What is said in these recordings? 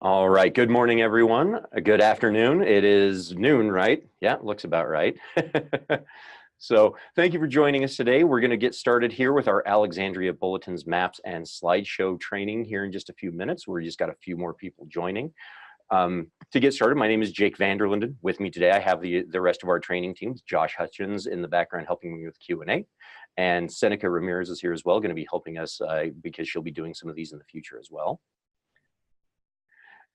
All right, good morning, everyone. Good afternoon. It is noon, right? Yeah, looks about right. So thank you for joining us today. We're going to get started here with our Alexandria Bulletins, Maps, and Slideshow training here in just a few minutes. We've just got a few more people joining. To get started, my name is Jake Vanderlinden. With me today, I have the rest of our training teams. Josh Hutchins in the background helping me with Q&A. And Seneca Ramirez is here as well, going to be helping us because she'll be doing some of these in the future as well.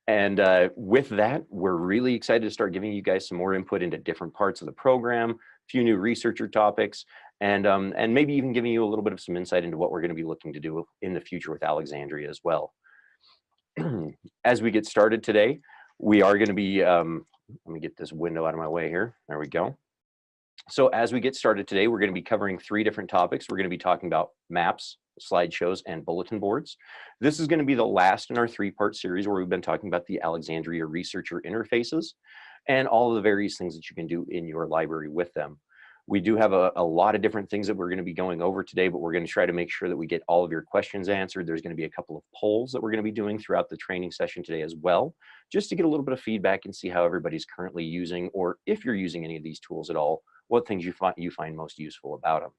And with that, we're really excited to start giving you guys some more input into different parts of the program, a few new researcher topics, and maybe even giving you a little bit of some insight into what we're going to be looking to do in the future with Alexandria as well. As we get started today, we are going to be, let me get this window out of my way here. There we go. So as we get started today, we're going to be covering 3 different topics. We're going to be talking about maps, slideshows, and bulletin boards. This is going to be the last in our 3-part series where we've been talking about the Alexandria researcher interfaces and all of the various things that you can do in your library with them. We do have a lot of different things that we're going to be going over today, but we're going to try to make sure that we get all of your questions answered. There's going to be a couple of polls that we're going to be doing throughout the training session today as well, just to get a little bit of feedback and see how everybody's currently using, or if you're using any of these tools at all, what things you find most useful about them.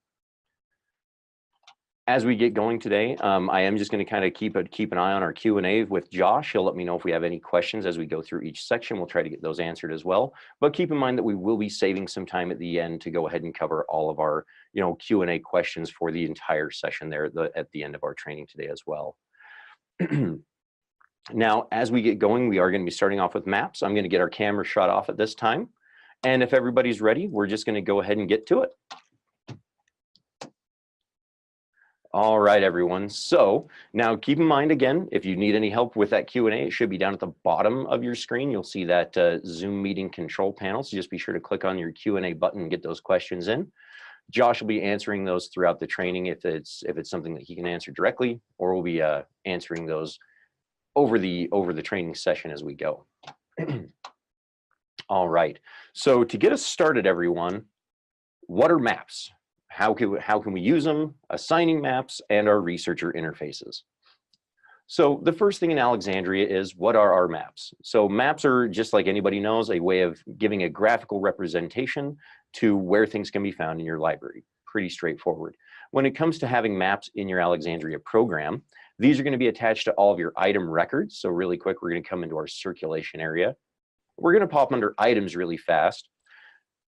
As we get going today, I am just going to kind of keep an eye on our Q&A with Josh. He'll let me know if we have any questions as we go through each section. We'll try to get those answered as well. But keep in mind that we will be saving some time at the end to go ahead and cover all of our Q&A questions for the entire session there at the end of our training today as well. Now, as we get going, we are going to be starting off with maps. I'm going to get our camera shut off at this time. And if everybody's ready, we're just going to go ahead and get to it. All right, everyone. So now keep in mind, again, if you need any help with that Q&A, it should be down at the bottom of your screen. You'll see that Zoom meeting control panel. So just be sure to click on your Q&A button and get those questions in. Josh will be answering those throughout the training if it's something that he can answer directly, or we'll be answering those over the training session as we go. All right. So to get us started, everyone, what are maps? How can we use them, assigning maps, and our researcher interfaces? So the first thing in Alexandria is, what are our maps? So maps are, just like anybody knows, a way of giving a graphical representation to where things can be found in your library. Pretty straightforward. When it comes to having maps in your Alexandria program, these are going to be attached to all of your item records. So really quick, we're going to come into our circulation area. We're going to pop under items really fast.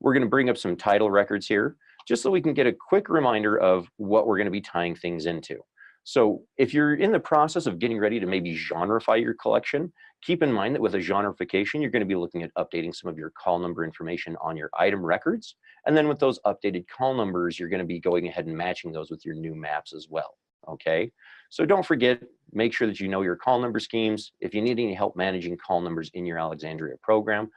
We're going to bring up some title records here, just so we can get a quick reminder of what we're going to be tying things into. So if you're in the process of getting ready to maybe genreify your collection, keep in mind that with a genreification, you're going to be looking at updating some of your call number information on your item records. And then with those updated call numbers, you're going to be going ahead and matching those with your new maps as well. Okay, so don't forget, make sure that you know your call number schemes. If you need any help managing call numbers in your Alexandria program,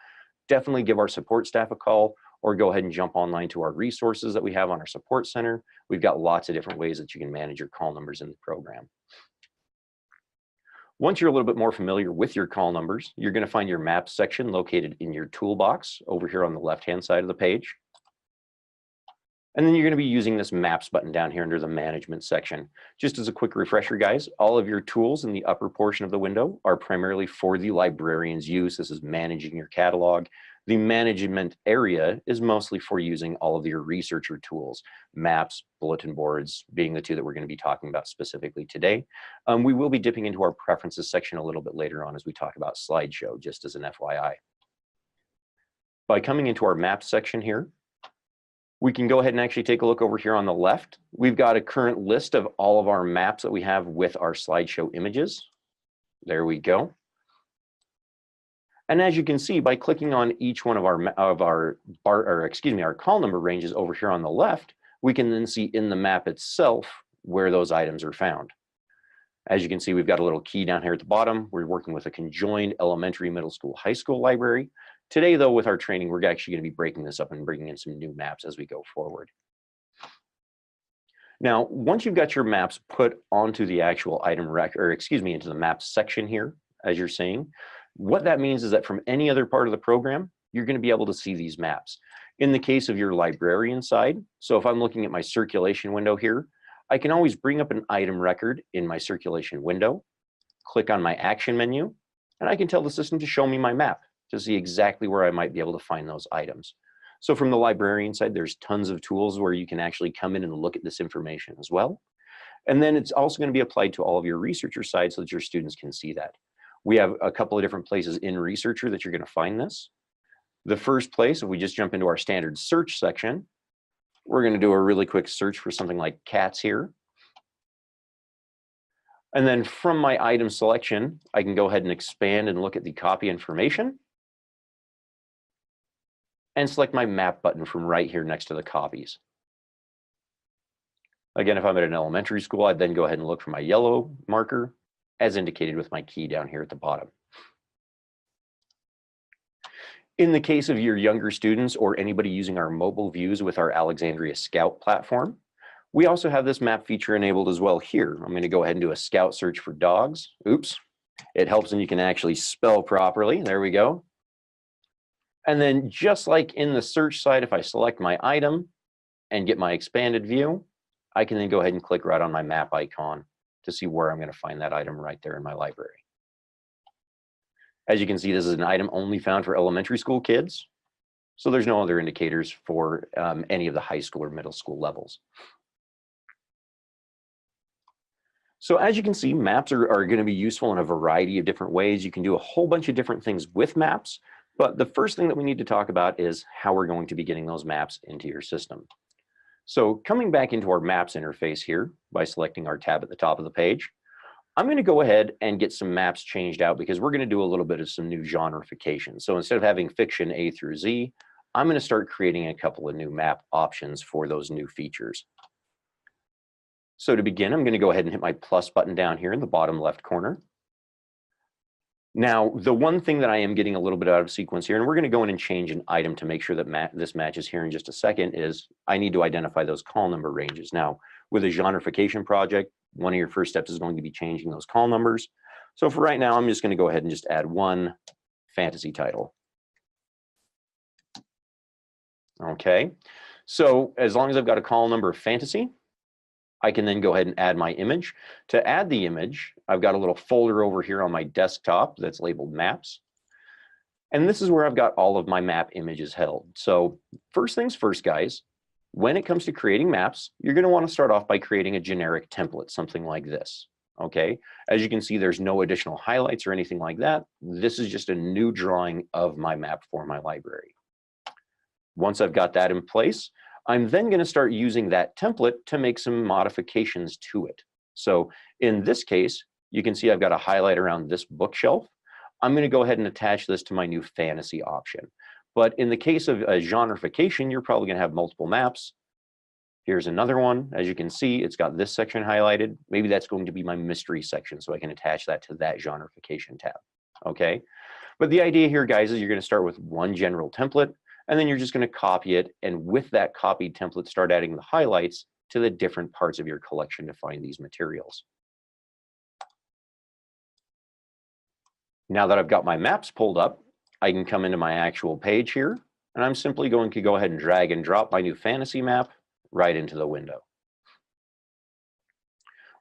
definitely give our support staff a call, or go ahead and jump online to our resources that we have on our support center. We've got lots of different ways that you can manage your call numbers in the program. Once you're a little bit more familiar with your call numbers, you're going to find your maps section located in your toolbox over here on the left-hand side of the page. And then you're going to be using this maps button down here under the management section. Just as a quick refresher, guys, all of your tools in the upper portion of the window are primarily for the librarian's use. This is managing your catalog. The management area is mostly for using all of your researcher tools, maps, bulletin boards being the 2 that we're going to be talking about specifically today. We will be dipping into our preferences section a little bit later on as we talk about slideshow, just as an FYI. By coming into our maps section here, we can go ahead and actually take a look over here on the left. We've got a current list of all of our maps that we have with our slideshow images. There we go. And as you can see, by clicking on each one of our call number ranges over here on the left, we can then see in the map itself where those items are found. As you can see, we've got a little key down here at the bottom. We're working with a conjoined elementary, middle school, high school library. Today, though, with our training, we're actually going to be breaking this up and bringing in some new maps as we go forward. Now, once you've got your maps put onto the actual item into the maps section here, as you're seeing, what that means is that from any other part of the program, you're going to be able to see these maps. In the case of your librarian side, so if I'm looking at my circulation window here, I can always bring up an item record in my circulation window, click on my action menu, and I can tell the system to show me my map to see exactly where I might be able to find those items. So from the librarian side, there's tons of tools where you can actually come in and look at this information as well. And then it's also going to be applied to all of your researcher side so that your students can see that. We have a couple of different places in Researcher that you're going to find this. The first place, if we just jump into our standard search section, we're going to do a really quick search for something like cats here. And then from my item selection, I can go ahead and expand and look at the copy information and select my map button from right here next to the copies. Again, if I'm at an elementary school, I'd then go ahead and look for my yellow marker as indicated with my key down here at the bottom. In the case of your younger students or anybody using our mobile views with our Alexandria Scout platform, we also have this map feature enabled as well here. I'm going to go ahead and do a Scout search for dogs. Oops, it helps when you can actually spell properly. There we go. And then just like in the search side, if I select my item and get my expanded view, I can then go ahead and click right on my map icon to see where I'm going to find that item right there in my library. As you can see, this is an item only found for elementary school kids. So there's no other indicators for any of the high school or middle school levels. So as you can see, maps are going to be useful in a variety of different ways. You can do a whole bunch of different things with maps, but the first thing that we need to talk about is how we're going to be getting those maps into your system. So coming back into our maps interface here by selecting our tab at the top of the page, I'm going to go ahead and get some maps changed out because we're going to do a little bit of some new genreification. So instead of having fiction A through Z, I'm going to start creating a couple of new map options for those new features. So to begin, I'm going to go ahead and hit my plus button down here in the bottom left corner. Now, the one thing that I am getting a little bit out of sequence here, and we're going to go in and change an item to make sure that this matches here in just a second, is I need to identify those call number ranges. Now, with a genreification project, one of your first steps is going to be changing those call numbers. So for right now, I'm just going to go ahead and just add one fantasy title. Okay, so as long as I've got a call number of fantasy, I can then go ahead and add my image. To add the image, I've got a little folder over here on my desktop that's labeled maps. And this is where I've got all of my map images held. So first things first, guys, when it comes to creating maps, you're going to want to start off by creating a generic template, something like this. Okay, as you can see, there's no additional highlights or anything like that. This is just a new drawing of my map for my library. Once I've got that in place, I'm then going to start using that template to make some modifications to it. So in this case, you can see I've got a highlight around this bookshelf. I'm going to go ahead and attach this to my new fantasy option. But in the case of a genreification, you're probably going to have multiple maps. Here's another one. As you can see, it's got this section highlighted. Maybe that's going to be my mystery section, so I can attach that to that genreification tab. Okay. But the idea here, guys, is you're going to start with one general template, and then you're just going to copy it. And with that copied template, start adding the highlights to the different parts of your collection to find these materials. Now that I've got my maps pulled up, I can come into my actual page here, and I'm simply going to go ahead and drag and drop my new fantasy map right into the window.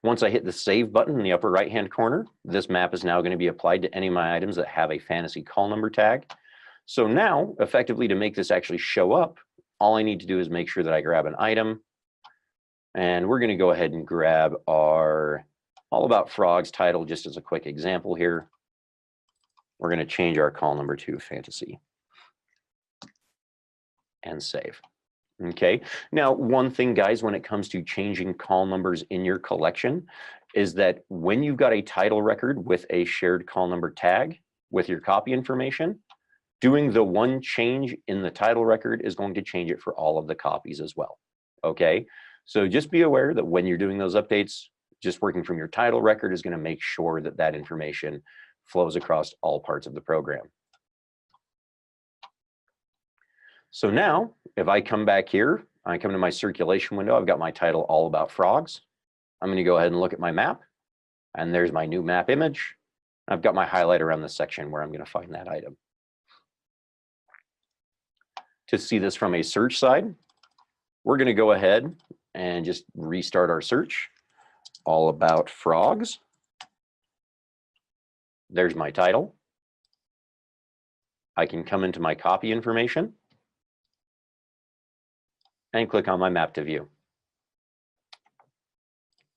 Once I hit the save button in the upper right-hand corner, this map is now going to be applied to any of my items that have a fantasy call number tag. So now, effectively, to make this actually show up, all I need to do is make sure that I grab an item, and we're going to go ahead and grab our All About Frogs title just as a quick example here. We're going to change our call number to fantasy and save. Okay, now one thing, guys, when it comes to changing call numbers in your collection is that when you've got a title record with a shared call number tag with your copy information, doing the one change in the title record is going to change it for all of the copies as well. Okay, so just be aware that when you're doing those updates, just working from your title record is going to make sure that that information flows across all parts of the program. So now, if I come back here, I come to my circulation window, I've got my title All About Frogs. I'm going to go ahead and look at my map, and there's my new map image. I've got my highlight around the section where I'm going to find that item. To see this from a search side, we're going to go ahead and just restart our search. All About Frogs. There's my title. I can come into my copy information and click on my map to view.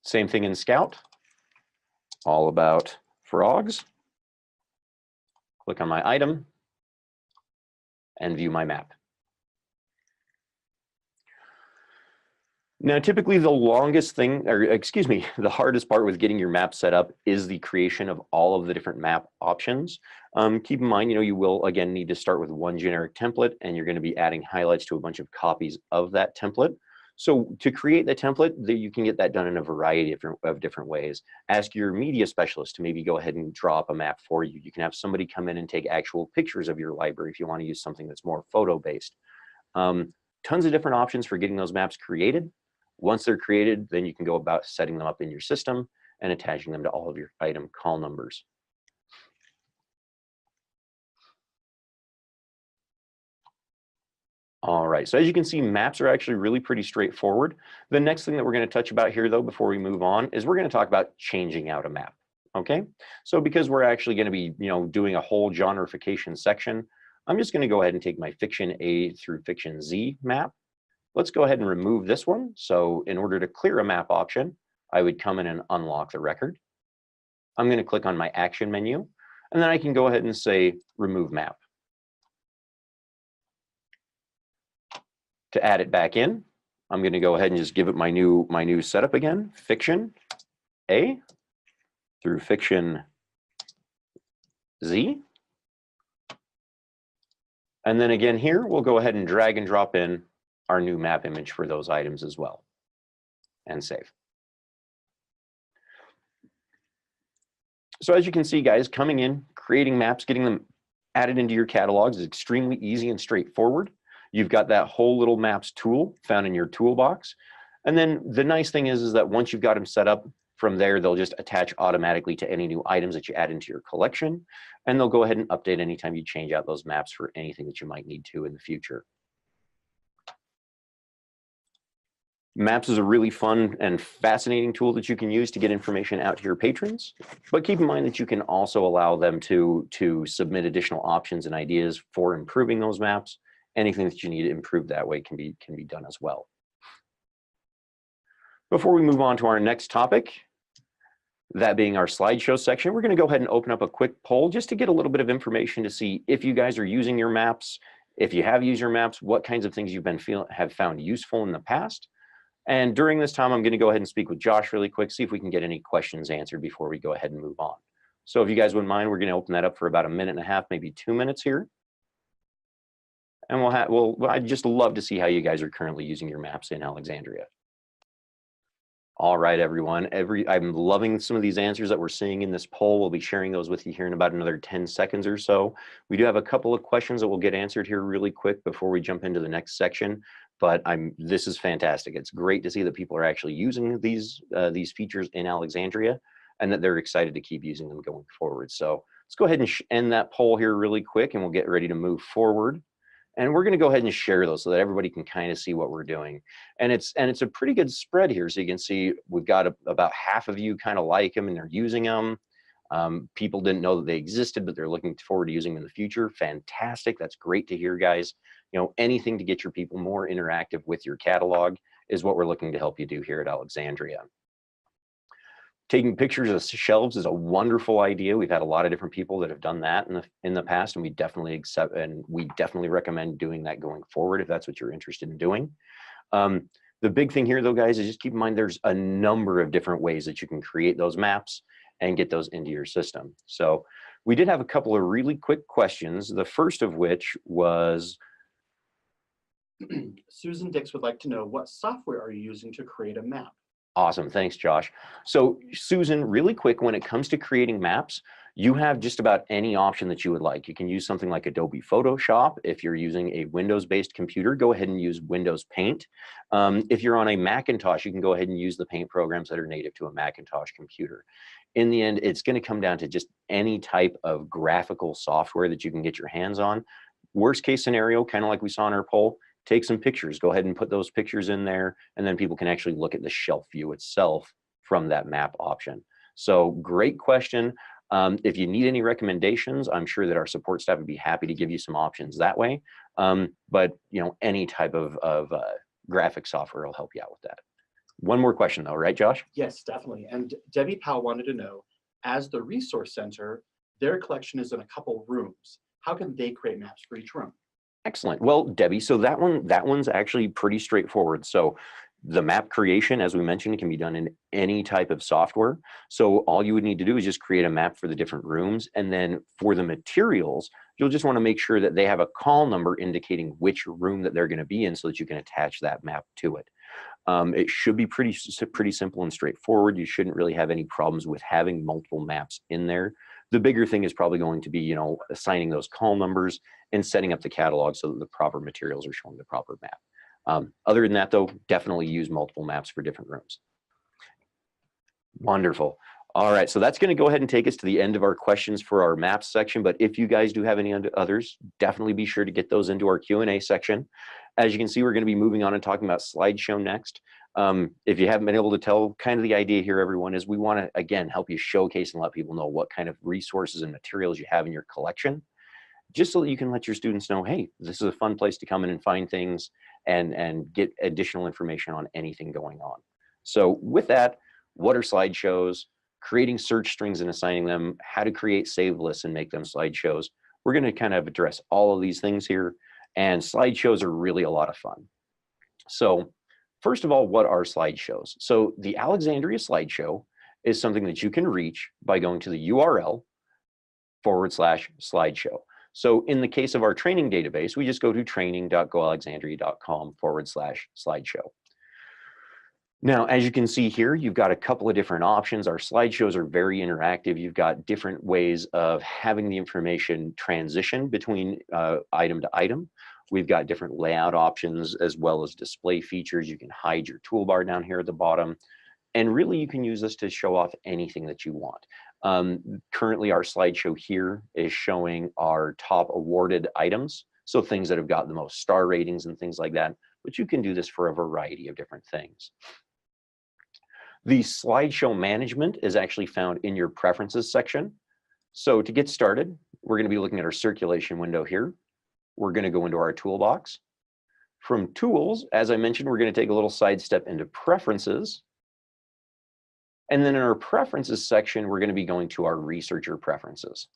Same thing in Scout, all about frogs. Click on my item and view my map. Now, typically the longest thing, or excuse me, the hardest part with getting your map set up is the creation of all of the different map options. Keep in mind, you will again need to start with one generic template, and you're going to be adding highlights to a bunch of copies of that template. So to create the template, you can get that done in a variety of different ways. Ask your media specialist to maybe go ahead and draw up a map for you. You can have somebody come in and take actual pictures of your library if you want to use something that's more photo-based. Tons of different options for getting those maps created. Once they're created, then you can go about setting them up in your system and attaching them to all of your item call numbers. All right, so as you can see, maps are actually really pretty straightforward. The next thing that we're going to touch about here, though, before we move on, is we're going to talk about changing out a map. Okay, so because we're actually going to be, doing a whole genreification section, I'm just going to go ahead and take my Fiction A through Fiction Z map. Let's go ahead and remove this one. So in order to clear a map option, I would come in and unlock the record. I'm going to click on my action menu, and then I can go ahead and say remove map. To add it back in, I'm going to go ahead and just give it my new setup again, Fiction A through Fiction Z. And then again here, we'll go ahead and drag and drop in our new map image for those items as well, and save. So as you can see, guys, coming in, creating maps, getting them added into your catalogs is extremely easy and straightforward. You've got that whole little maps tool found in your toolbox. And then the nice thing is that once you've got them set up, from there, they'll just attach automatically to any new items that you add into your collection. And they'll go ahead and update anytime you change out those maps for anything that you might need to in the future. Maps is a really fun and fascinating tool that you can use to get information out to your patrons, but keep in mind that you can also allow them to submit additional options and ideas for improving those maps. Anything that you need to improve that way can be done as well. Before we move on to our next topic, that being our slideshow section, we're going to go ahead and open up a quick poll just to get a little bit of information to see if you guys are using your maps. If you have used your maps, what kinds of things you've have found useful in the past. And during this time, I'm going to go ahead and speak with Josh really quick, see if we can get any questions answered before we go ahead and move on. So if you guys wouldn't mind, we're going to open that up for about 1.5 minutes, maybe 2 minutes here. And I'd just love to see how you guys are currently using your maps in Alexandria. All right, everyone. I'm loving some of these answers that we're seeing in this poll. We'll be sharing those with you here in about another 10 seconds or so. We do have a couple of questions that we'll get answered here really quick before we jump into the next section. But this is fantastic. It's great to see that people are actually using these features in Alexandria and that they're excited to keep using them going forward. So let's go ahead and end that poll here really quick, and we'll get ready to move forward. And we're going to go ahead and share those so that everybody can kind of see what we're doing. And it's a pretty good spread here. So you can see we've got about half of you kind of like them and they're using them. People didn't know that they existed, but they're looking forward to using them in the future. Fantastic. That's great to hear, guys. Anything to get your people more interactive with your catalog is what we're looking to help you do here at Alexandria. Taking pictures of shelves is a wonderful idea. We've had a lot of different people that have done that in the past, and we definitely recommend doing that going forward if that's what you're interested in doing. The big thing here, though, guys, is just keep in mind there's a number of different ways that you can create those maps and get those into your system. So we did have a couple of really quick questions. The first of which was, Susan Dix would like to know, what software are you using to create a map? Awesome, thanks, Josh. So Susan, really quick, when it comes to creating maps, you have just about any option that you would like. You can use something like Adobe Photoshop. If you're using a Windows-based computer, go ahead and use Windows Paint. If you're on a Macintosh, you can go ahead and use the paint programs that are native to a Macintosh computer. In the end, it's going to come down to just any type of graphical software that you can get your hands on. Worst case scenario, kind of like we saw in our poll, take some pictures, go ahead and put those pictures in there, and then people can actually look at the shelf view itself from that map option. So great question. If you need any recommendations, I'm sure that our support staff would be happy to give you some options that way. But any type of graphic software will help you out with that. One more question though, right, Josh? Yes, definitely. And Debbie Powell wanted to know, as the resource center, their collection is in a couple rooms. How can they create maps for each room? Excellent. Well, Debbie, so that one's actually pretty straightforward. So the map creation, as we mentioned, can be done in any type of software. So all you would need to do is just create a map for the different rooms. And then for the materials, you'll just want to make sure that they have a call number indicating which room that they're going to be in so that you can attach that map to it. It should be pretty simple and straightforward. You shouldn't really have any problems with having multiple maps in there. The bigger thing is probably going to be, assigning those call numbers and setting up the catalog so that the proper materials are showing the proper map. Other than that, though, definitely use multiple maps for different rooms. Wonderful. All right, so that's going to go ahead and take us to the end of our questions for our maps section. But if you guys do have any others, definitely be sure to get those into our Q&A section. As you can see, we're going to be moving on and talking about Slideshow next. If you haven't been able to tell, kind of the idea here, everyone, is we want to, again, help you showcase and let people know what kind of resources and materials you have in your collection, just so that you can let your students know, hey, this is a fun place to come in and find things and get additional information on anything going on. So with that, what are slideshows? Creating search strings and assigning them, how to create saved lists and make them slideshows. We're going to kind of address all of these things here, and slideshows are really a lot of fun. So first of all, what are slideshows? So the Alexandria slideshow is something that you can reach by going to the URL /slideshow. So in the case of our training database, we just go to training.goalexandria.com/slideshow. Now, as you can see here, you've got a couple of different options. Our slideshows are very interactive. You've got different ways of having the information transition between item to item. We've got different layout options as well as display features. You can hide your toolbar down here at the bottom. And really, you can use this to show off anything that you want. Currently, our slideshow here is showing our top awarded items. So things that have got the most star ratings and things like that. But you can do this for a variety of different things. The slideshow management is actually found in your preferences section. So to get started, we're going to be looking at our circulation window here. We're going to go into our toolbox. From tools, as I mentioned, we're going to take a little sidestep into preferences. And then in our preferences section, we're going to be going to our researcher preferences.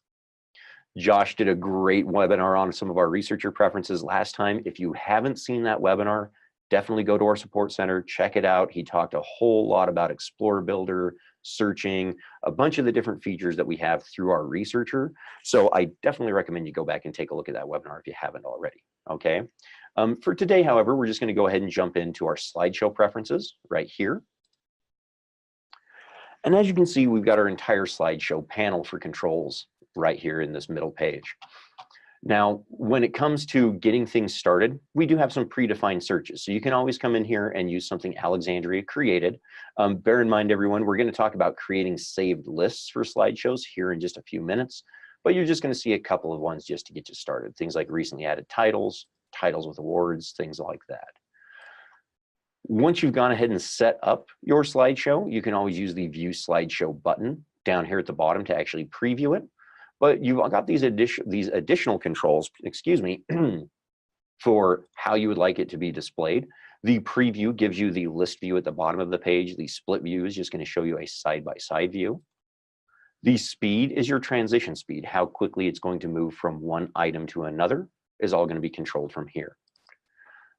Josh did a great webinar on some of our researcher preferences last time. If you haven't seen that webinar, definitely go to our support center, check it out. He talked a whole lot about Explorer Builder, searching, a bunch of the different features that we have through our researcher. So I definitely recommend you go back and take a look at that webinar if you haven't already, okay? For today, however, we're just gonna go ahead and jump into our slideshow preferences right here. And as you can see, we've got our entire slideshow panel for controls right here in this middle page. Now, when it comes to getting things started, we do have some predefined searches. So you can always come in here and use something Alexandria created. Bear in mind, everyone, we're going to talk about creating saved lists for slideshows here in just a few minutes, but you're just going to see a couple of ones just to get you started. Things like recently added titles, titles with awards, things like that. Once you've gone ahead and set up your slideshow, you can always use the View Slideshow button down here at the bottom to actually preview it. But you've got these additional controls, excuse me, for how you would like it to be displayed. The preview gives you the list view at the bottom of the page. The split view is just going to show you a side-by-side view. The speed is your transition speed. How quickly it's going to move from one item to another is all going to be controlled from here.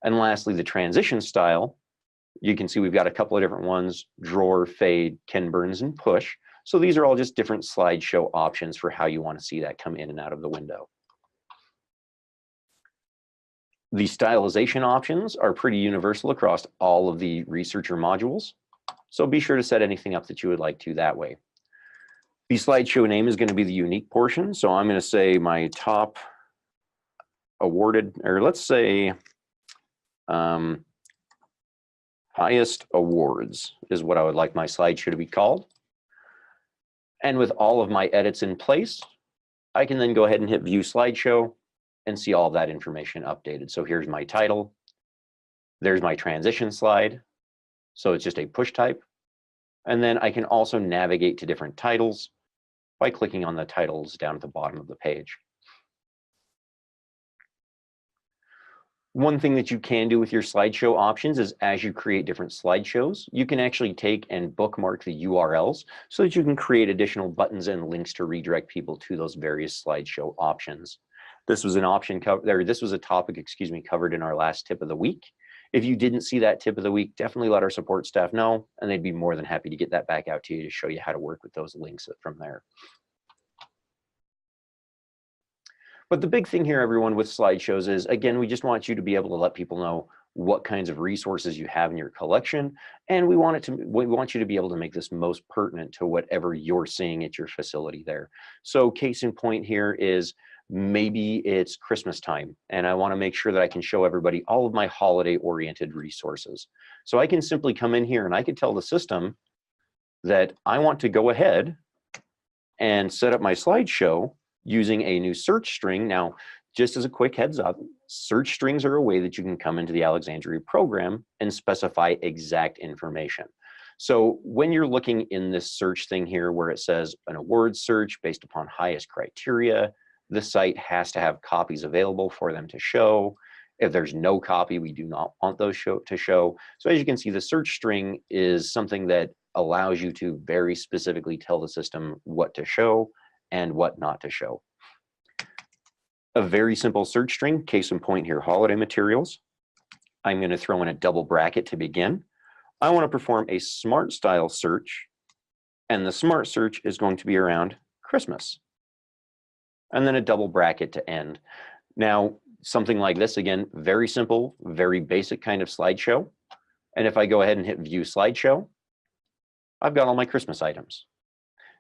And lastly, the transition style. You can see we've got a couple of different ones: drawer, fade, Ken Burns, and push. So these are all just different slideshow options for how you want to see that come in and out of the window. The stylization options are pretty universal across all of the researcher modules. So be sure to set anything up that you would like to that way. The slideshow name is going to be the unique portion. So I'm going to say my top awarded, or let's say highest awards is what I would like my slideshow to be called. And with all of my edits in place, I can then go ahead and hit View Slideshow and see all of that information updated. So here's my title. There's my transition slide. So it's just a push type. And then I can also navigate to different titles by clicking on the titles down at the bottom of the page. One thing that you can do with your slideshow options is as you create different slideshows, you can actually take and bookmark the URLs so that you can create additional buttons and links to redirect people to those various slideshow options. This was an option this was a topic, excuse me, covered in our last tip of the week. If you didn't see that tip of the week, definitely let our support staff know, and they'd be more than happy to get that back out to you to show you how to work with those links from there. But the big thing here, everyone, with slideshows is, again, we just want you to be able to let people know what kinds of resources you have in your collection, and we want you to be able to make this most pertinent to whatever you're seeing at your facility there. So case in point here is maybe it's Christmas time, and I want to make sure that I can show everybody all of my holiday-oriented resources. So I can simply come in here and I could tell the system that I want to go ahead and set up my slideshow using a new search string. Now, just as a quick heads up, search strings are a way that you can come into the Alexandria program and specify exact information. So when you're looking in this search thing here where it says an award search based upon highest criteria, the site has to have copies available for them to show. If there's no copy, we do not want those to show. So as you can see, the search string is something that allows you to very specifically tell the system what to show and what not to show. A very simple search string, case in point here, holiday materials. I'm going to throw in a double bracket to begin. I want to perform a smart style search, and the smart search is going to be around Christmas. And then a double bracket to end. Now, something like this, again, very simple, very basic kind of slideshow. And if I go ahead and hit view slideshow, I've got all my Christmas items.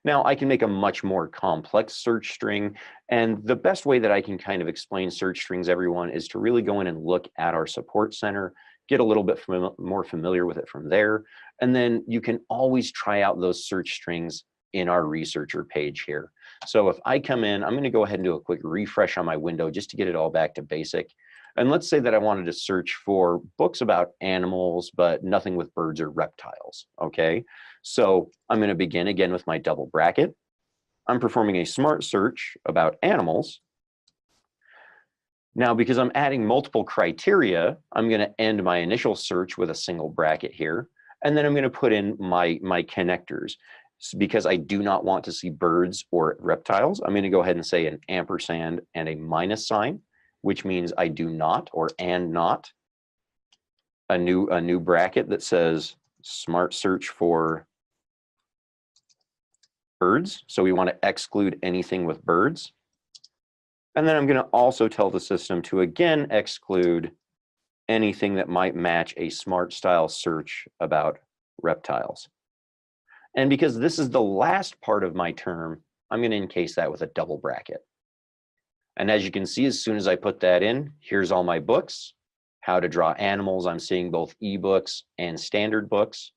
Now I can make a much more complex search string, and the best way that I can kind of explain search strings, everyone, is to really go in and look at our support center, get a little bit more familiar with it from there, and then you can always try out those search strings in our researcher page here. So if I come in, I'm going to go ahead and do a quick refresh on my window just to get it all back to basic. And let's say that I wanted to search for books about animals, but nothing with birds or reptiles, okay? So I'm going to begin again with my double bracket. I'm performing a smart search about animals. Now, because I'm adding multiple criteria, I'm going to end my initial search with a single bracket here. And then I'm going to put in my connectors. Because I do not want to see birds or reptiles, I'm going to go ahead and say an ampersand and a minus sign, which means I do not, or and not. A new bracket that says smart search for birds. So we want to exclude anything with birds. And then I'm going to also tell the system to again exclude anything that might match a smart style search about reptiles. And because this is the last part of my term, I'm going to encase that with a double bracket. And as you can see, as soon as I put that in, here's all my books. How to draw animals, I'm seeing both ebooks and standard books.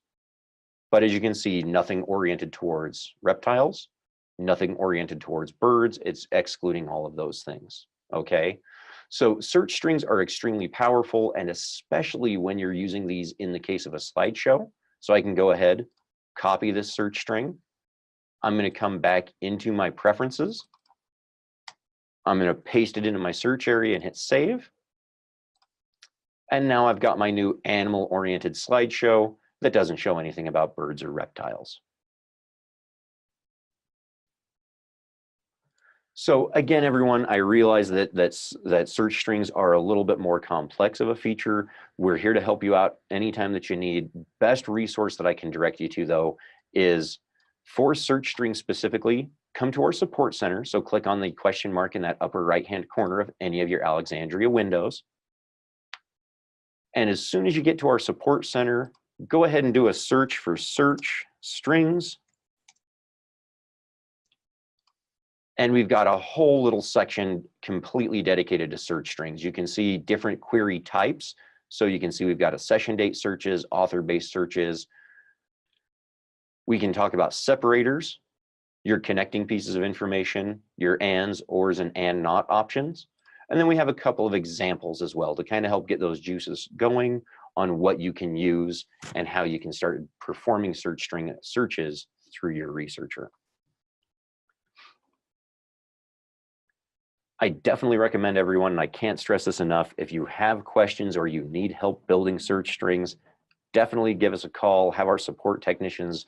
But as you can see, nothing oriented towards reptiles, nothing oriented towards birds. It's excluding all of those things, okay? So search strings are extremely powerful, and especially when you're using these in the case of a slideshow. So I can go ahead, copy this search string. I'm going to come back into my preferences. I'm going to paste it into my search area and hit save. And now I've got my new animal-oriented slideshow that doesn't show anything about birds or reptiles. So again, everyone, I realize that search strings are a little bit more complex of a feature. We're here to help you out anytime that you need. Best resource that I can direct you to, though, is for search strings specifically, come to our support center. So click on the question mark in that upper right-hand corner of any of your Alexandria windows. And as soon as you get to our support center, go ahead and do a search for search strings. And we've got a whole little section completely dedicated to search strings. You can see different query types. So you can see we've got a session date searches, author-based searches. We can talk about separators, your connecting pieces of information, your ands, ors, and not options. And then we have a couple of examples as well to kind of help get those juices going on what you can use and how you can start performing search string searches through your researcher. I definitely recommend everyone, and I can't stress this enough, if you have questions or you need help building search strings, definitely give us a call, have our support technicians,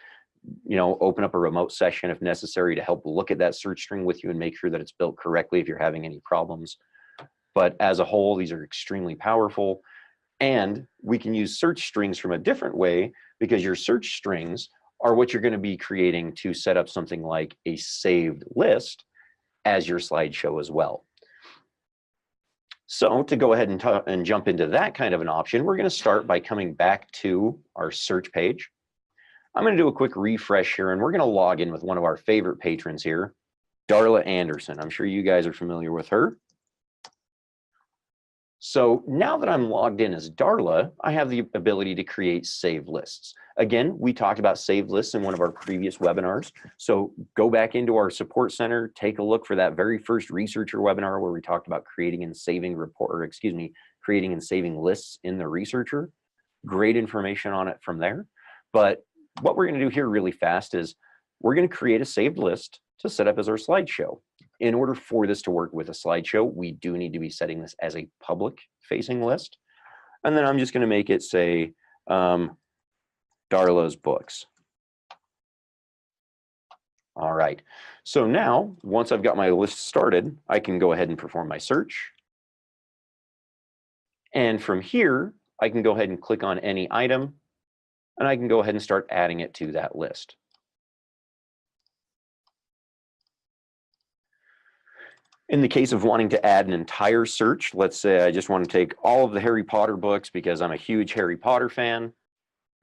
open up a remote session if necessary to help look at that search string with you and make sure that it's built correctly if you're having any problems. But as a whole, these are extremely powerful, and we can use search strings from a different way, because your search strings are what you're going to be creating to set up something like a saved list as your slideshow as well. So to go ahead and jump into that kind of an option, we're going to start by coming back to our search page. I'm going to do a quick refresh here, and we're going to log in with one of our favorite patrons here, Darla Anderson. I'm sure you guys are familiar with her. So now that I'm logged in as Darla, I have the ability to create saved lists. Again, we talked about saved lists in one of our previous webinars. So go back into our support center, take a look for that very first researcher webinar where we talked about creating and saving creating and saving lists in the researcher. Great information on it from there. But what we're going to do here really fast is we're going to create a saved list to set up as our slideshow. In order for this to work with a slideshow, we do need to be setting this as a public facing list. And then I'm just going to make it say Darla's books. All right. So now, once I've got my list started, I can go ahead and perform my search. And from here, I can go ahead and click on any item, and I can go ahead and start adding it to that list. In the case of wanting to add an entire search, let's say I just want to take all of the Harry Potter books because I'm a huge Harry Potter fan,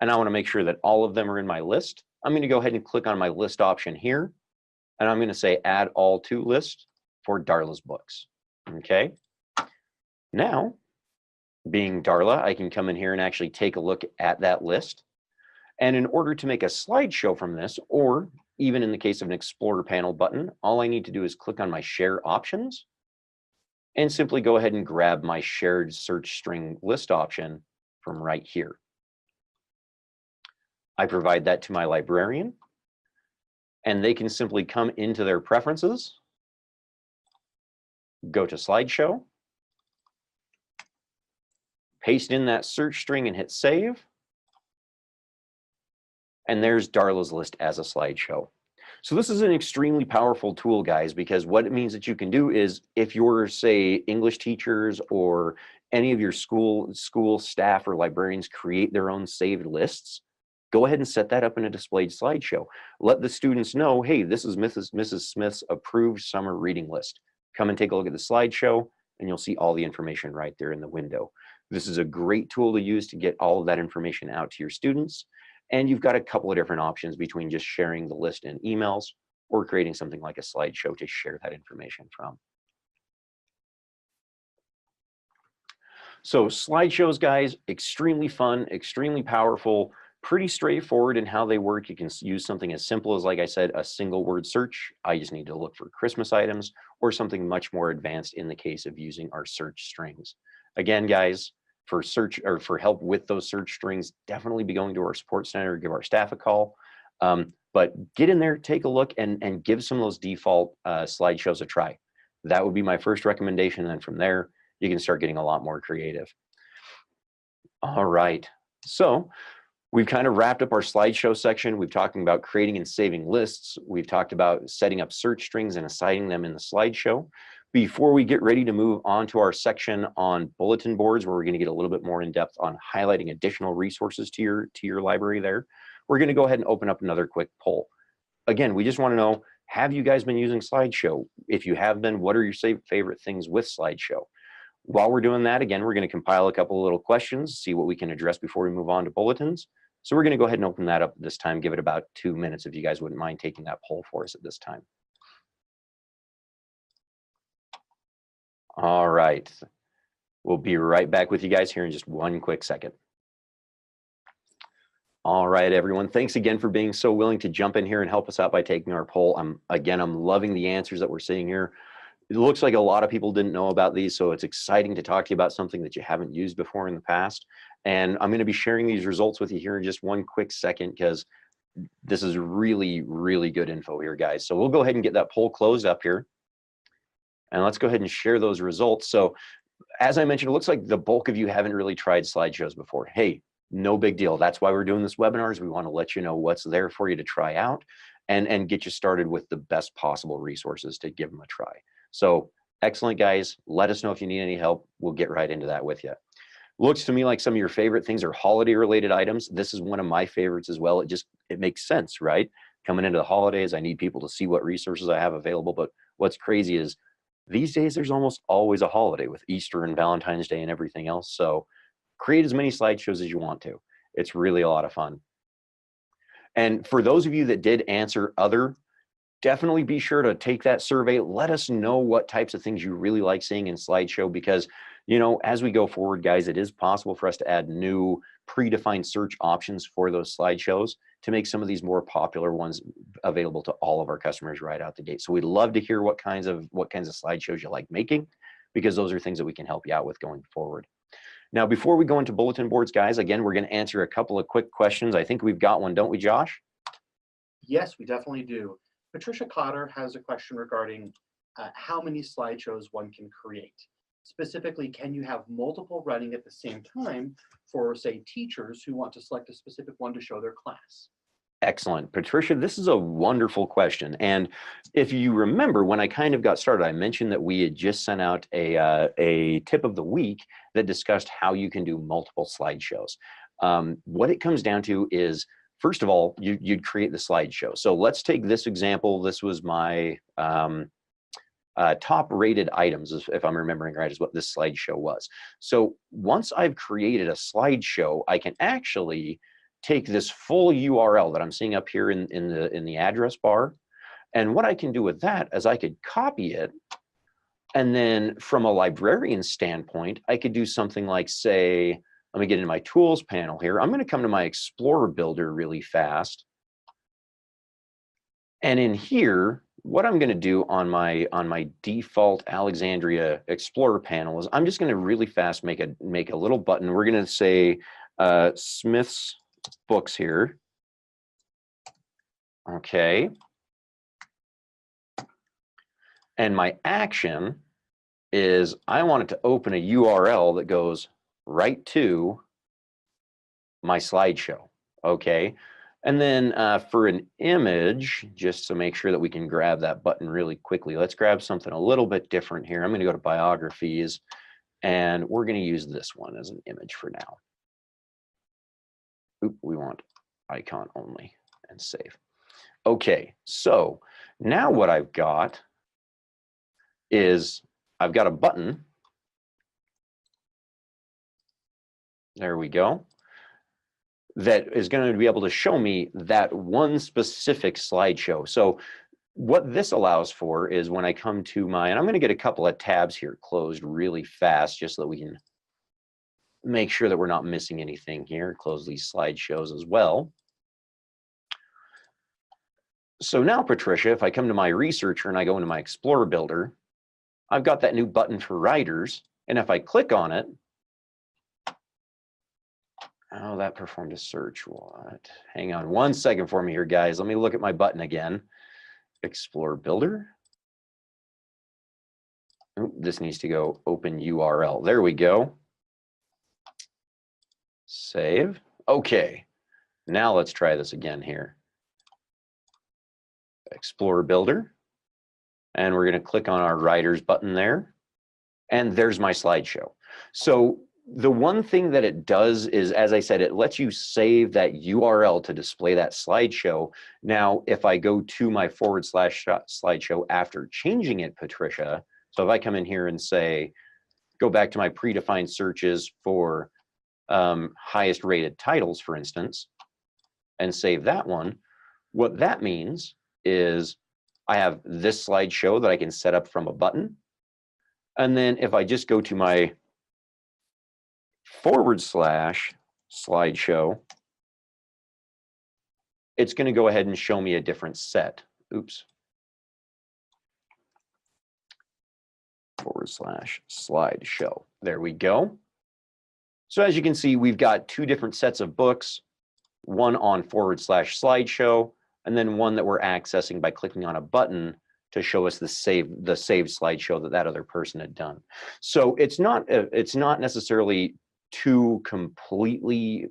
and I want to make sure that all of them are in my list. I'm going to go ahead and click on my list option here, and I'm going to say add all to list for Darla's books. Okay. Now, being Darla, I can come in here and actually take a look at that list. And in order to make a slideshow from this, or even in the case of an Explorer panel button, all I need to do is click on my share options and simply go ahead and grab my shared search string list option from right here. I provide that to my librarian, and they can simply come into their preferences, go to slideshow, paste in that search string and hit save. And there's Darla's list as a slideshow. So this is an extremely powerful tool, guys, because what it means that you can do is if you're, say, English teachers or any of your school staff or librarians create their own saved lists, go ahead and set that up in a displayed slideshow. Let the students know, hey, this is Mrs. Smith's approved summer reading list. Come and take a look at the slideshow, and you'll see all the information right there in the window. This is a great tool to use to get all of that information out to your students. And you've got a couple of different options between just sharing the list in emails or creating something like a slideshow to share that information from. So slideshows, guys, extremely fun, extremely powerful, pretty straightforward in how they work. You can use something as simple as, like I said, a single word search. I just need to look for Christmas items, or something much more advanced in the case of using our search strings. Again, guys, for search or for help with those search strings, definitely be going to our support center, give our staff a call. But get in there, take a look, and give some of those default slideshows a try. That would be my first recommendation. And then from there, you can start getting a lot more creative. All right, so we've kind of wrapped up our slideshow section. We've talked about creating and saving lists. We've talked about setting up search strings and assigning them in the slideshow. Before we get ready to move on to our section on bulletin boards, where we're going to get a little bit more in depth on highlighting additional resources to your library there, we're going to go ahead and open up another quick poll. Again, we just want to know, have you guys been using Slideshow? If you have been, what are your favorite things with Slideshow? While we're doing that, again, we're going to compile a couple of little questions, see what we can address before we move on to bulletins. So we're going to go ahead and open that up this time, give it about 2 minutes if you guys wouldn't mind taking that poll for us at this time. All right, we'll be right back with you guys here in just one quick second. All right, everyone, thanks again for being so willing to jump in here and help us out by taking our poll. I'm loving the answers that we're seeing here. It looks like a lot of people didn't know about these, so it's exciting to talk to you about something that you haven't used before in the past. And I'm going to be sharing these results with you here in just one quick second, because this is really, really good info here, guys. So we'll go ahead and get that poll closed up here. And let's go ahead and share those results. So as I mentioned, it looks like the bulk of you haven't really tried slideshows before. Hey, no big deal. That's why we're doing this webinar, is we want to let you know what's there for you to try out and get you started with the best possible resources to give them a try. So excellent, guys. Let us know if you need any help. We'll get right into that with you. Looks to me like some of your favorite things are holiday related items. This is one of my favorites as well. It makes sense, right? Coming into the holidays, I need people to see what resources I have available. But what's crazy is these days there's almost always a holiday with Easter and Valentine's Day and everything else. So create as many slideshows as you want to. It's really a lot of fun. And for those of you that did answer other, definitely be sure to take that survey. Let us know what types of things you really like seeing in slideshow, because, you know, as we go forward, guys, it is possible for us to add new predefined search options for those slideshows to make some of these more popular ones available to all of our customers right out the gate. So we'd love to hear what kinds of slideshows you like making, because those are things that we can help you out with going forward. Now, before we go into bulletin boards, guys, again, we're going to answer a couple of quick questions. I think we've got one, don't we, Josh? Yes, we definitely do. Patricia Cotter has a question regarding how many slideshows one can create. Specifically, can you have multiple running at the same time for, say, teachers who want to select a specific one to show their class? Excellent. Patricia, this is a wonderful question. And if you remember, when I kind of got started, I mentioned that we had just sent out a tip of the week that discussed how you can do multiple slideshows. What it comes down to is, first of all, you'd create the slideshow. So let's take this example. This was my top rated items, if I'm remembering right, is what this slideshow was. So once I've created a slideshow, I can actually take this full URL that I'm seeing up here in the address bar. And what I can do with that is I could copy it. And then from a librarian standpoint, I could do something like, say, let me get into my tools panel here. I'm going to come to my Explorer Builder really fast. And in here, what I'm going to do on my default Alexandria Explorer panel is I'm just going to really fast make a little button. We're going to say Smith's Books here. Okay. And my action is I want it to open a URL that goes right to my slideshow. Okay. And then for an image, just to make sure that we can grab that button really quickly, let's grab something a little bit different here. I'm going to go to biographies, and we're going to use this one as an image for now. Oop, we want icon only, and save. Okay, so now what I've got is I've got a button. There we go. That is going to be able to show me that one specific slideshow. So what this allows for is when I come to my, and I'm going to get a couple of tabs here closed really fast just so that we can make sure that we're not missing anything here. Close these slideshows as well. So now, Patricia, if I come to my researcher and I go into my Explorer Builder, I've got that new button for writers. And if I click on it, oh, that performed a search. What? Hang on one second for me here, guys. Let me look at my button again. Explorer Builder. Oh, this needs to go open URL. There we go. Save. Okay. Now let's try this again here. Explorer Builder. And we're going to click on our writers button there. And there's my slideshow. So the one thing that it does is, as I said, it lets you save that URL to display that slideshow. Now, if I go to my / slideshow after changing it, Patricia, so if I come in here and say, go back to my predefined searches for highest rated titles, for instance, and save that one, what that means is I have this slideshow that I can set up from a button. And then if I just go to my / slideshow, it's going to go ahead and show me a different set. Oops. / slideshow. There we go. So as you can see, we've got two different sets of books, one on / slideshow, and then one that we're accessing by clicking on a button to show us the saved slideshow that that other person had done. So it's not necessarily two completely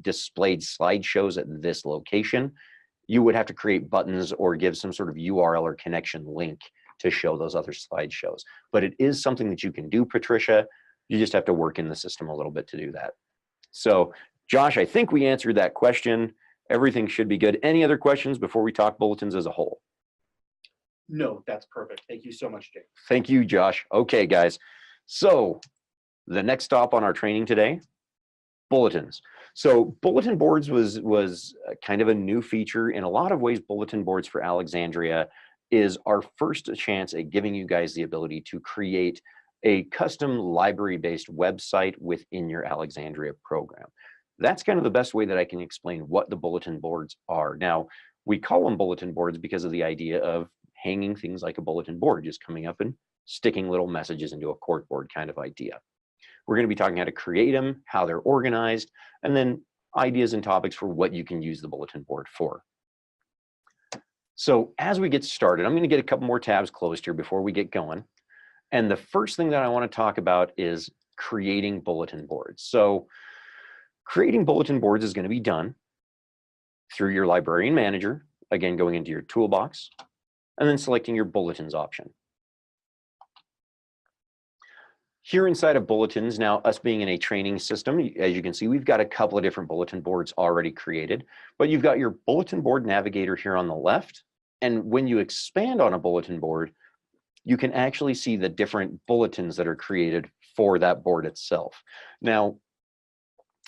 displayed slideshows at this location. You would have to create buttons or give some sort of URL or connection link to show those other slideshows. But it is something that you can do, Patricia. You just have to work in the system a little bit to do that. So Josh, I think we answered that question. Everything should be good. Any other questions before we talk bulletins as a whole? No, that's perfect. Thank you so much, Jake. Thank you, Josh. Okay, guys. So the next stop on our training today, bulletins. So bulletin boards was kind of a new feature. In a lot of ways, bulletin boards for Alexandria is our first chance at giving you guys the ability to create a custom library-based website within your Alexandria program. That's kind of the best way that I can explain what the bulletin boards are. Now, we call them bulletin boards because of the idea of hanging things like a bulletin board, just coming up and sticking little messages into a corkboard kind of idea. We're going to be talking how to create them, how they're organized, and then ideas and topics for what you can use the bulletin board for. So as we get started, I'm going to get a couple more tabs closed here before we get going. And the first thing that I want to talk about is creating bulletin boards. So creating bulletin boards is going to be done through your librarian manager, again, going into your toolbox, and then selecting your bulletins option. Here inside of bulletins, now us being in a training system, as you can see, we've got a couple of different bulletin boards already created, but you've got your bulletin board navigator here on the left. And when you expand on a bulletin board, you can actually see the different bulletins that are created for that board itself. Now,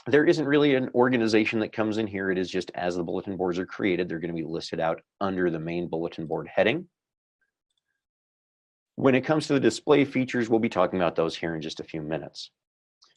there isn't really an organization that comes in here. It is just as the bulletin boards are created, they're going to be listed out under the main bulletin board heading. When it comes to the display features, we'll be talking about those here in just a few minutes.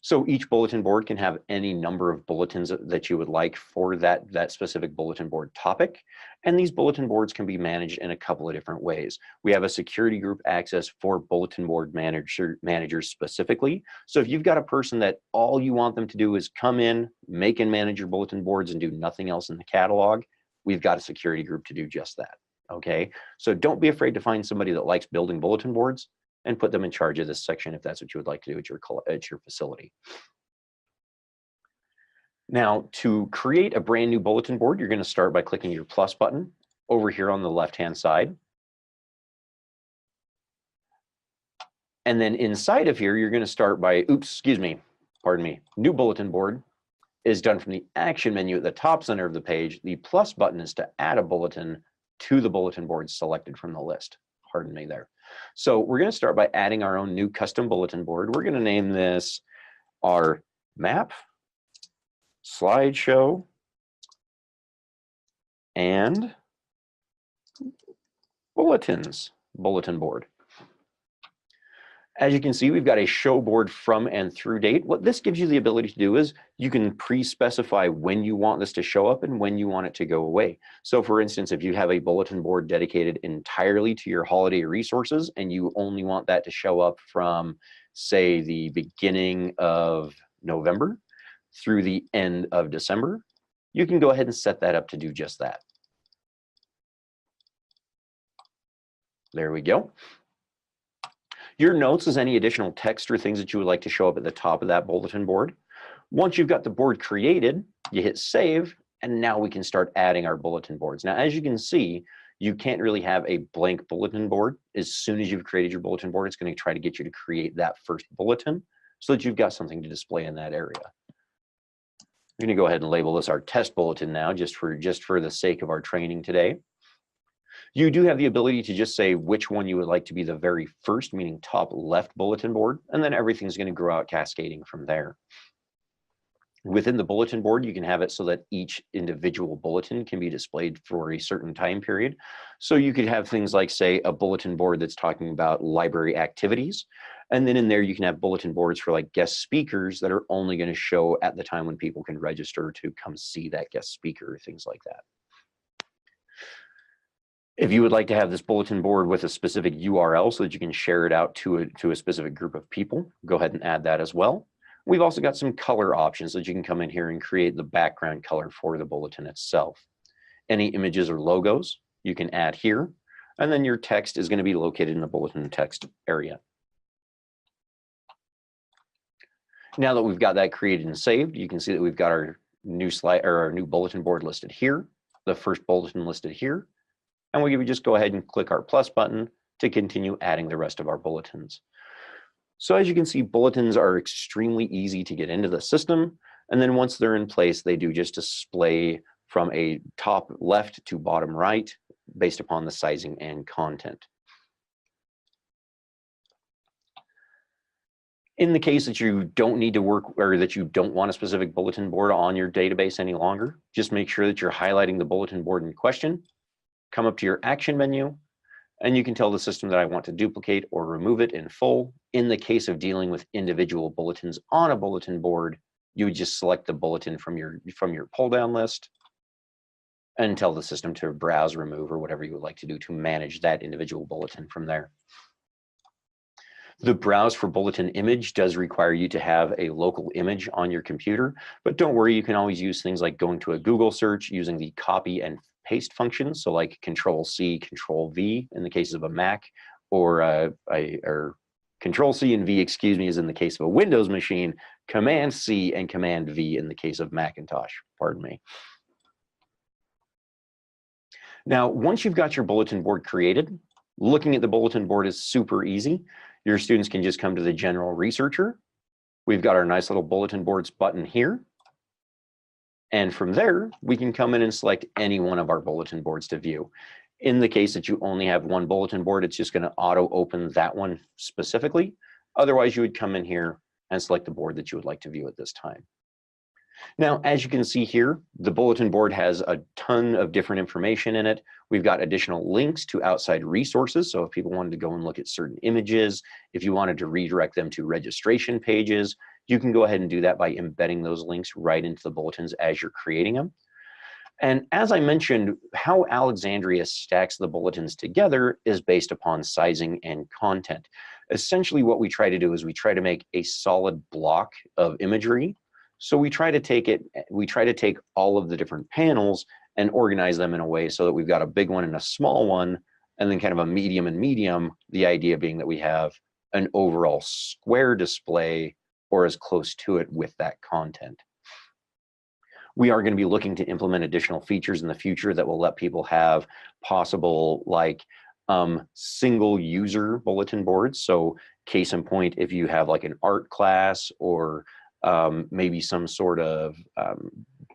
So each bulletin board can have any number of bulletins that you would like for that specific bulletin board topic. And these bulletin boards can be managed in a couple of different ways. We have a security group access for bulletin board managers specifically. So if you've got a person that all you want them to do is come in, make and manage your bulletin boards and do nothing else in the catalog, we've got a security group to do just that. Okay, so don't be afraid to find somebody that likes building bulletin boards and put them in charge of this section if that's what you would like to do at your facility. Now, to create a brand new bulletin board, you're going to start by clicking your plus button over here on the left-hand side. And then inside of here, you're going to start by, new bulletin board is done from the action menu at the top center of the page. The plus button is to add a bulletin to the bulletin board selected from the list. Pardon me there. So we're going to start by adding our own new custom bulletin board. We're going to name this our map, slideshow, and bulletins bulletin board. As you can see, we've got a show board from and through date. What this gives you the ability to do is you can pre-specify when you want this to show up and when you want it to go away. So for instance, if you have a bulletin board dedicated entirely to your holiday resources and you only want that to show up from, say, the beginning of November through the end of December, you can go ahead and set that up to do just that. There we go. Your notes is any additional text or things that you would like to show up at the top of that bulletin board. Once you've got the board created, you hit save, and now we can start adding our bulletin boards. Now, as you can see, you can't really have a blank bulletin board. As soon as you've created your bulletin board, it's going to try to get you to create that first bulletin so that you've got something to display in that area. We're going to go ahead and label this our test bulletin now, just for the sake of our training today. You do have the ability to just say which one you would like to be the very first, meaning top left bulletin board, and then everything's going to grow out cascading from there. Within the bulletin board, you can have it so that each individual bulletin can be displayed for a certain time period. So you could have things like, say, a bulletin board that's talking about library activities. And then in there, you can have bulletin boards for like guest speakers that are only going to show at the time when people can register to come see that guest speaker, things like that. If you would like to have this bulletin board with a specific URL so that you can share it out to a specific group of people, go ahead and add that as well. We've also got some color options so that you can come in here and create the background color for the bulletin itself. Any images or logos you can add here. And then your text is going to be located in the bulletin text area. Now that we've got that created and saved, you can see that we've got our new slide or our new bulletin board listed here, the first bulletin listed here, and we would just go ahead and click our plus button to continue adding the rest of our bulletins. So as you can see, bulletins are extremely easy to get into the system, and then once they're in place, they do just display from a top left to bottom right based upon the sizing and content. In the case that you don't need to work or that you don't want a specific bulletin board on your database any longer, just make sure that you're highlighting the bulletin board in question, come up to your action menu, and you can tell the system that I want to duplicate or remove it in full. In the case of dealing with individual bulletins on a bulletin board, you would just select the bulletin from your pull down list and tell the system to browse, remove, or whatever you would like to do to manage that individual bulletin from there. The browse for bulletin image does require you to have a local image on your computer, but don't worry, you can always use things like going to a Google search using the copy and paste functions. So like Control-C, Control-V in the case of a Mac, or Control-C and V, excuse me, is in the case of a Windows machine, Command-C and Command-V in the case of Macintosh, pardon me. Now, once you've got your bulletin board created, looking at the bulletin board is super easy. Your students can just come to the general researcher. We've got our nice little bulletin boards button here. And from there, we can come in and select any one of our bulletin boards to view. In the case that you only have one bulletin board, it's just going to auto open that one specifically. Otherwise, you would come in here and select the board that you would like to view at this time. Now, as you can see here, the bulletin board has a ton of different information in it. We've got additional links to outside resources. So if people wanted to go and look at certain images, if you wanted to redirect them to registration pages, you can go ahead and do that by embedding those links right into the bulletins as you're creating them. And as I mentioned, how Alexandria stacks the bulletins together is based upon sizing and content. Essentially, what we try to do is we try to make a solid block of imagery. So we try to take all of the different panels and organize them in a way so that we've got a big one and a small one, and then kind of a medium and medium, the idea being that we have an overall square display or as close to it with that content. We are going to be looking to implement additional features in the future that will let people have possible like single user bulletin boards. So case in point, if you have like an art class or maybe some sort of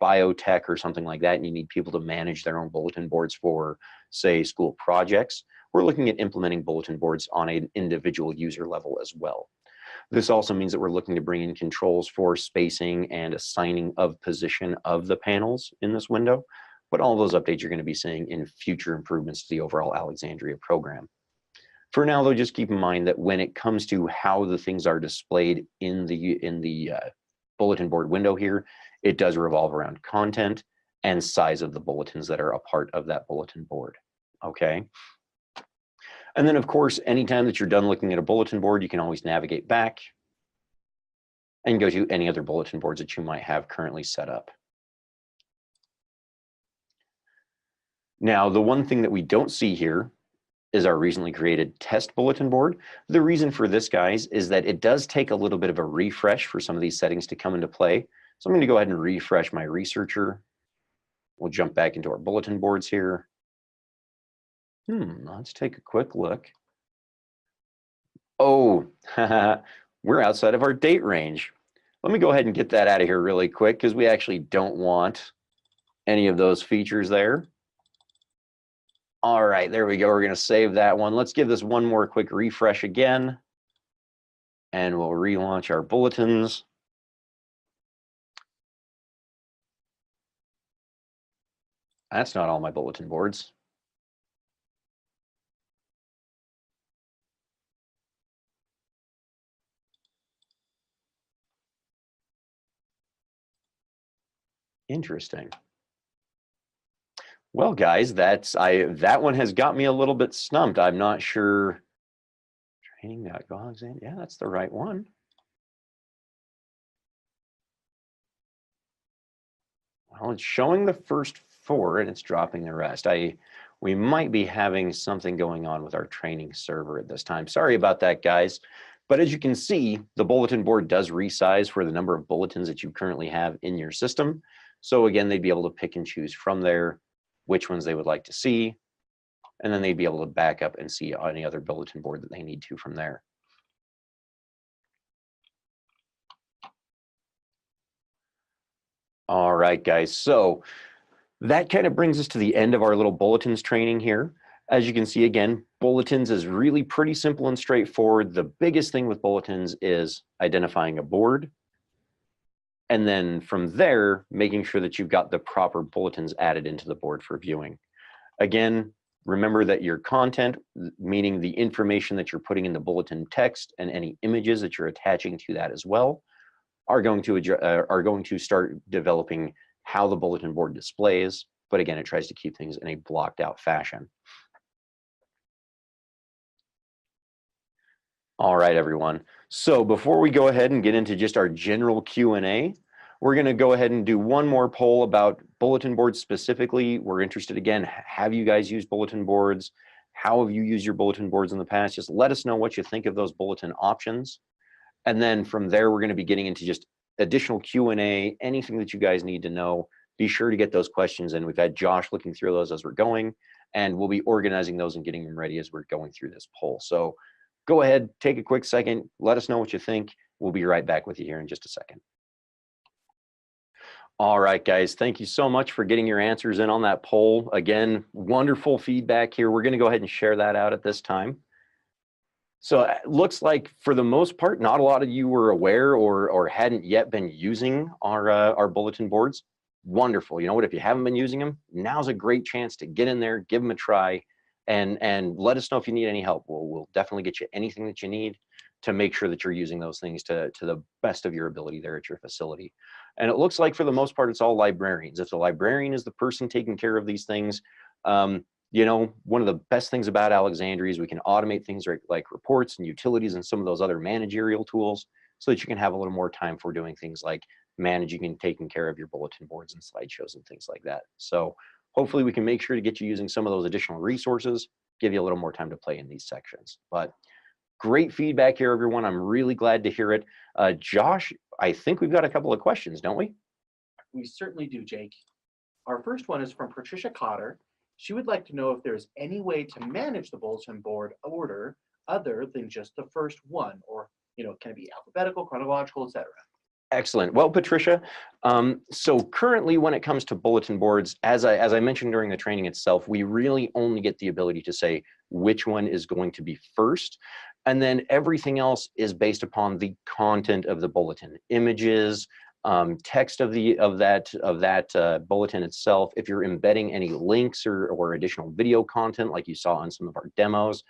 biotech or something like that, and you need people to manage their own bulletin boards for, say, school projects, we're looking at implementing bulletin boards on an individual user level as well. This also means that we're looking to bring in controls for spacing and assigning of position of the panels in this window, but all those updates you're going to be seeing in future improvements to the overall Alexandria program. For now, though, just keep in mind that when it comes to how the things are displayed in the bulletin board window here, it does revolve around content and size of the bulletins that are a part of that bulletin board, okay? And then, of course, anytime that you're done looking at a bulletin board, you can always navigate back and go to any other bulletin boards that you might have currently set up. Now, the one thing that we don't see here is our recently created test bulletin board. The reason for this, guys, is that it does take a little bit of a refresh for some of these settings to come into play. So I'm going to go ahead and refresh my researcher. We'll jump back into our bulletin boards here. Let's take a quick look. Oh, we're outside of our date range. Let me go ahead and get that out of here really quick because we actually don't want any of those features there. All right, there we go. We're going to save that one. Let's give this one more quick refresh again, and we'll relaunch our bulletins. That's not all my bulletin boards. Interesting. Well, guys, that one has got me a little bit stumped. I'm not sure. Training.Alexandria. Yeah, that's the right one. Well, it's showing the first 4 and it's dropping the rest. I We might be having something going on with our training server at this time. Sorry about that, guys. But as you can see, the bulletin board does resize for the number of bulletins that you currently have in your system. So again, they'd be able to pick and choose from there which ones they would like to see. And then they'd be able to back up and see any other bulletin board that they need to from there. All right, guys. So that kind of brings us to the end of our little bulletins training here. As you can see, again, bulletins is really pretty simple and straightforward. The biggest thing with bulletins is identifying a board. And then from there, making sure that you've got the proper bulletins added into the board for viewing. Again, remember that your content, meaning the information that you're putting in the bulletin text and any images that you're attaching to that as well, are going to start developing how the bulletin board displays. But again, it tries to keep things in a blocked out fashion. All right, everyone. So before we go ahead and get into just our general Q&A, we're going to go ahead and do one more poll about bulletin boards specifically. We're interested, again, have you guys used bulletin boards? How have you used your bulletin boards in the past? Just let us know what you think of those bulletin options. And then from there, we're going to be getting into just additional Q&A, anything that you guys need to know. Be sure to get those questions in. We've had Josh looking through those as we're going, and we'll be organizing those and getting them ready as we're going through this poll. So go ahead, take a quick second, let us know what you think. We'll be right back with you here in just a second. All right, guys, thank you so much for getting your answers in on that poll. Again, wonderful feedback here. We're going to go ahead and share that out at this time. So it looks like for the most part, not a lot of you were aware or hadn't yet been using our bulletin boards. Wonderful. You know what, if you haven't been using them, now's a great chance to get in there, give them a try, and let us know if you need any help. We'll definitely get you anything that you need to make sure that you're using those things to the best of your ability there at your facility. And it looks like for the most part, it's all librarians. If the librarian is the person taking care of these things, you know, one of the best things about Alexandria is we can automate things like reports and utilities and some of those other managerial tools so that you can have a little more time for doing things like managing and taking care of your bulletin boards and slideshows and things like that. So hopefully we can make sure to get you using some of those additional resources, give you a little more time to play in these sections. But great feedback here, everyone. I'm really glad to hear it. Josh, I think we've got a couple of questions, don't we? We certainly do, Jake. Our first one is from Patricia Cotter. She would like to know if there's any way to manage the bulletin board order other than just the first one, or, you know, can it be alphabetical, chronological, etc.? Excellent. Well, Patricia, so currently when it comes to bulletin boards, as I mentioned during the training itself, we really only get the ability to say which one is going to be first. And then everything else is based upon the content of the bulletin, images, text of that bulletin itself. If you're embedding any links or additional video content like you saw on some of our demos,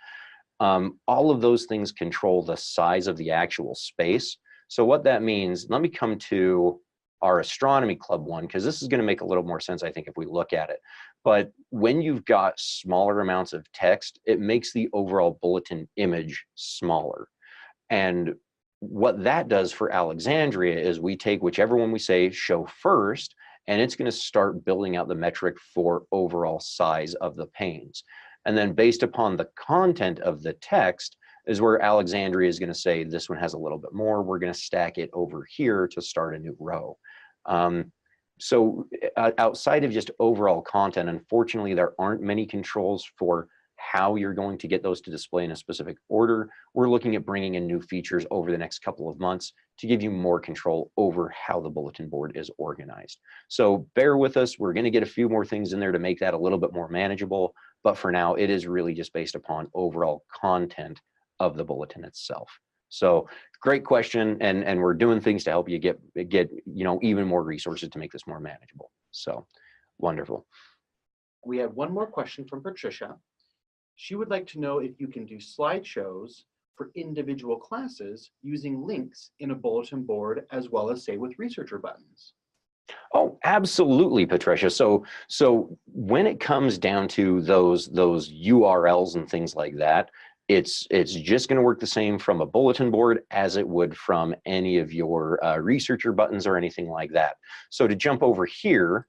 all of those things control the size of the actual space. So what that means, let me come to our astronomy club one, because this is going to make a little more sense, I think, if we look at it. But when you've got smaller amounts of text, it makes the overall bulletin image smaller. And what that does for Alexandria is we take whichever one we say show first, and it's going to start building out the metric for overall size of the panes. And then based upon the content of the text is where Alexandria is going to say this one has a little bit more. We're going to stack it over here to start a new row. So outside of just overall content, unfortunately, there aren't many controls for how you're going to get those to display in a specific order. We're looking at bringing in new features over the next couple of months to give you more control over how the bulletin board is organized. So bear with us. We're going to get a few more things in there to make that a little bit more manageable. But for now, it is really just based upon overall content of the bulletin itself. So great question, and we're doing things to help you get you know, even more resources to make this more manageable. So wonderful. We have one more question from Patricia. She would like to know if you can do slideshows for individual classes using links in a bulletin board, as well as, say, with researcher buttons. Oh, absolutely, Patricia. So when it comes down to those URLs and things like that, it's just going to work the same from a bulletin board as it would from any of your researcher buttons or anything like that. So to jump over here,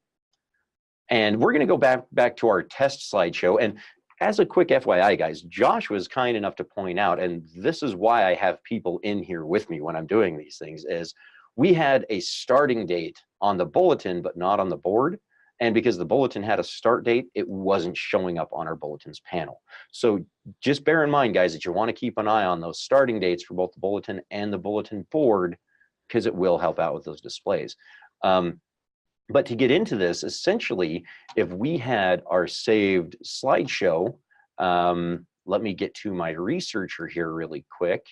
And we're going to go back to our test slideshow. And as a quick FYI, guys, Josh was kind enough to point out, and this is why I have people in here with me when I'm doing these things, is we had a starting date on the bulletin, but not on the board. And because the bulletin had a start date, it wasn't showing up on our bulletins panel. So just bear in mind, guys, that you want to keep an eye on those starting dates for both the bulletin and the bulletin board, because it will help out with those displays. But to get into this, essentially, if we had our saved slideshow, let me get to my researcher here really quick.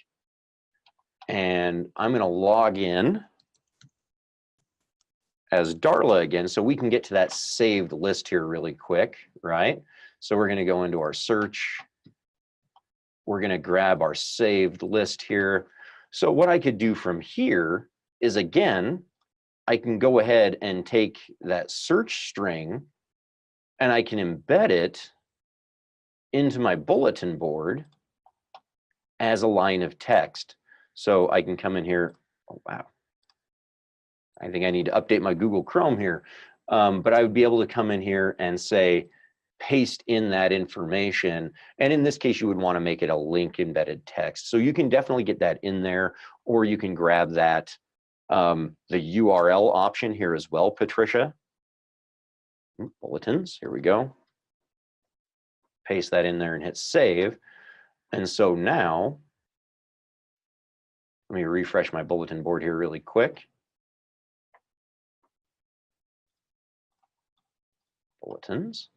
And I'm going to log in as Darla again, so we can get to that saved list here really quick, right? So we're going to go into our search. We're going to grab our saved list here. So what I could do from here is, again, I can go ahead and take that search string and I can embed it into my bulletin board as a line of text. So I can come in here. Oh, wow. I think I need to update my Google Chrome here. But I would be able to come in here and say, paste in that information. And in this case, you would want to make it a link embedded text. So you can definitely get that in there, or you can grab that, the URL option here as well, Patricia. Bulletins, here we go. Paste that in there and hit save. And so now, let me refresh my bulletin board here really quick. Bulletins.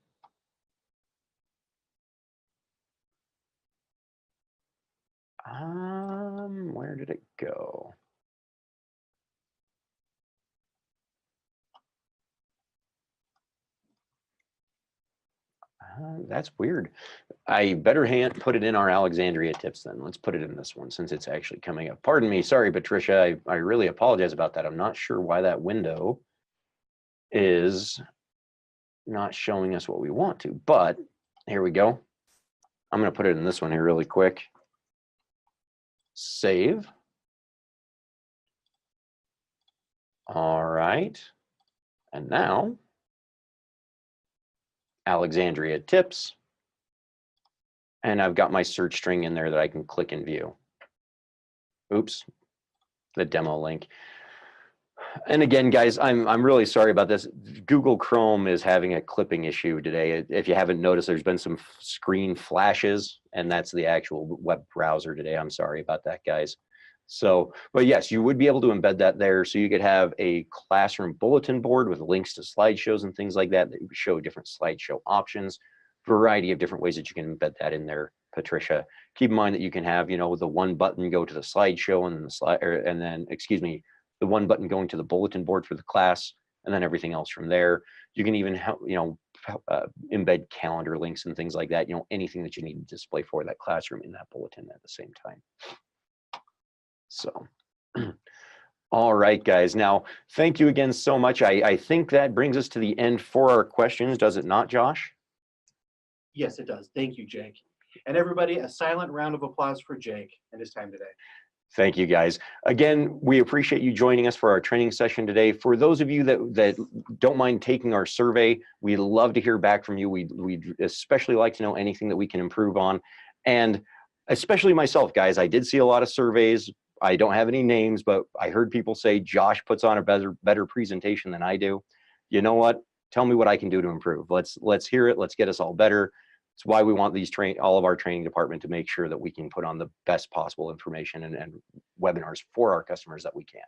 Where did it go? That's weird. I better put it in our Alexandria tips then. Let's put it in this one since it's actually coming up. Pardon me. Sorry, Patricia. I really apologize about that. I'm not sure why that window is not showing us what we want to, but here we go. I'm going to put it in this one here really quick. Save. All right. And now, Alexandria tips. And I've got my search string in there that I can click and view. Oops, the demo link. And again, guys, I'm really sorry about this. Google Chrome is having a clipping issue today. If you haven't noticed, there's been some screen flashes, and that's the actual web browser today. I'm sorry about that, guys. So, but yes, you would be able to embed that there. So you could have a classroom bulletin board with links to slideshows and things like that that would show different slideshow options, variety of different ways that you can embed that in there, Patricia. Keep in mind that you can have, you know, the one button go to the slideshow and then the slide, and then, excuse me, the one button going to the bulletin board for the class, and then everything else from there. You can even, you know, embed calendar links and things like that, you know, anything that you need to display for that classroom in that bulletin at the same time. So, all right, guys. Now, thank you again so much. I think that brings us to the end for our questions, does it not, Josh? Yes, it does. Thank you, Jake. And everybody, a silent round of applause for Jake and his time today. Thank you, guys. Again, we appreciate you joining us for our training session today. For those of you that don't mind taking our survey, we'd love to hear back from you. We'd especially like to know anything that we can improve on. And especially myself, guys, I did see a lot of surveys. I don't have any names, but I heard people say Josh puts on a better presentation than I do. You know what? Tell me what I can do to improve. Let's hear it. Let's get us all better. It's why we want these all of our training department to make sure that we can put on the best possible information and webinars for our customers that we can.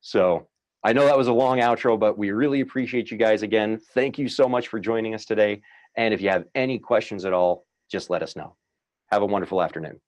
So I know that was a long outro, but we really appreciate you guys again. Thank you so much for joining us today. And if you have any questions at all, just let us know. Have a wonderful afternoon.